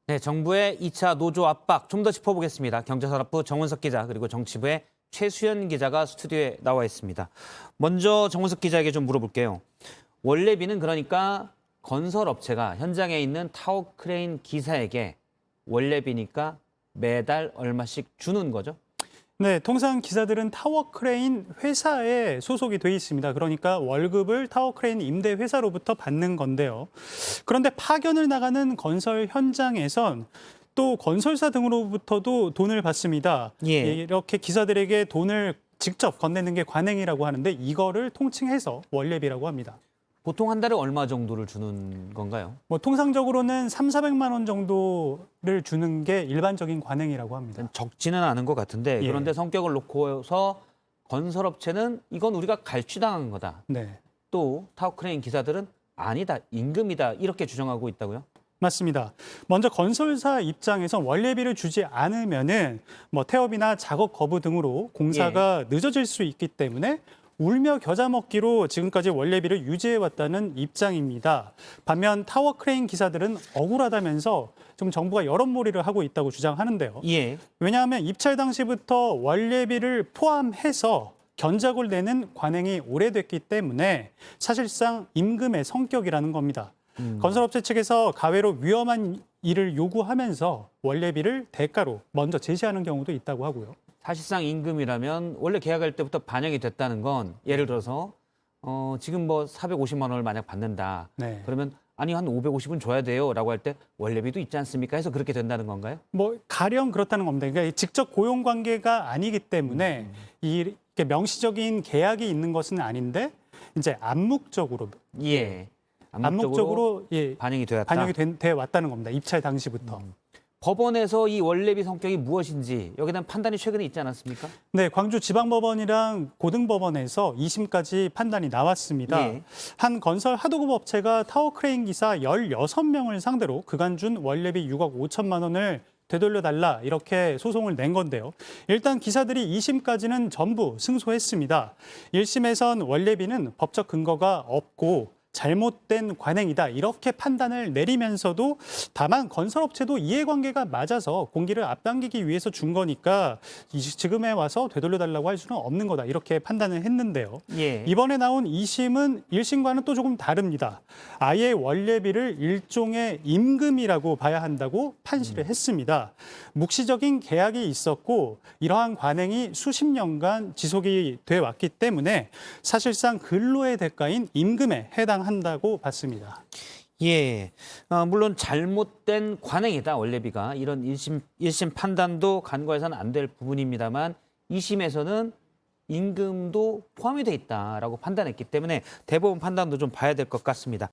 네, 정부의 2차 노조 압박 좀 더 짚어보겠습니다. 경제산업부 정원석 기자 그리고 정치부의 최수연 기자가 스튜디오에 나와 있습니다. 먼저 정원석 기자에게 좀 물어볼게요. 원래비는 그러니까 건설업체가 현장에 있는 타워 크레인 기사에게 원래비니까 매달 얼마씩 주는 거죠? 네, 통상 기사들은 타워 크레인 회사에 소속이 돼 있습니다. 그러니까 월급을 타워 크레인 임대 회사로부터 받는 건데요. 그런데 파견을 나가는 건설 현장에선 또 건설사 등으로부터도 돈을 받습니다. 예. 이렇게 기사들에게 돈을 직접 건네는 게 관행이라고 하는데 이거를 통칭해서 원래비라고 합니다. 보통 한 달에 얼마 정도를 주는 건가요? 통상적으로는 3,400만 원 정도를 주는 게 일반적인 관행이라고 합니다. 적지는 않은 것 같은데 예. 그런데 성격을 놓고서 건설업체는 이건 우리가 갈취당한 거다. 네. 또 타워 크레인 기사들은 아니다, 임금이다 이렇게 주장하고 있다고요? 맞습니다. 먼저 건설사 입장에서 원래비를 주지 않으면은 태업이나 작업 거부 등으로 공사가 늦어질 수 있기 때문에 울며 겨자 먹기로 지금까지 원래비를 유지해 왔다는 입장입니다. 반면 타워 크레인 기사들은 억울하다면서 좀 정부가 여론몰이를 하고 있다고 주장하는데요. 예. 왜냐하면 입찰 당시부터 원래비를 포함해서 견적을 내는 관행이 오래됐기 때문에 사실상 임금의 성격이라는 겁니다. 건설업체 측에서 가외로 위험한 일을 요구하면서 원래비를 대가로 먼저 제시하는 경우도 있다고 하고요. 사실상 임금이라면 원래 계약할 때부터 반영이 됐다는 건 예를 들어서 지금 450만 원을 만약 받는다. 네. 그러면 아니 한 550은 줘야 돼요라고 할 때 원래비도 있지 않습니까? 해서 그렇게 된다는 건가요? 가령 그렇다는 겁니다. 그러니까 직접 고용 관계가 아니기 때문에 이렇게 명시적인 계약이 있는 것은 아닌데 이제 암묵적으로 예. 암묵적으로 반영이 되었다. 반영이 돼 왔다는 겁니다. 입찰 당시부터. 법원에서 이 원래비 성격이 무엇인지 여기에 대한 판단이 최근에 있지 않았습니까? 네, 광주지방법원이랑 고등법원에서 2심까지 판단이 나왔습니다. 예. 한 건설 하도급 업체가 타워 크레인 기사 16명을 상대로 그간 준 원래비 6억 5천만 원을 되돌려달라 이렇게 소송을 낸 건데요. 일단 기사들이 2심까지는 전부 승소했습니다. 1심에선 원래비는 법적 근거가 없고 잘못된 관행이다 이렇게 판단을 내리면서도 다만 건설업체도 이해관계가 맞아서 공기를 앞당기기 위해서 준 거니까 지금에 와서 되돌려달라고 할 수는 없는 거다 이렇게 판단을 했는데요. 예. 이번에 나온 2심은 1심과는 또 조금 다릅니다. 아예 원래비를 일종의 임금이라고 봐야 한다고 판시를 했습니다. 묵시적인 계약이 있었고 이러한 관행이 수십 년간 지속이 돼 왔기 때문에 사실상 근로의 대가인 임금에 해당한다고 봤습니다. 예. 물론 잘못된 관행이다, 원래비가. 이런 1심 판단도 간과해서는 안 될 부분입니다만 2심에서는 임금도 포함이 돼 있다라고 판단했기 때문에 대법원 판단도 좀 봐야 될 것 같습니다.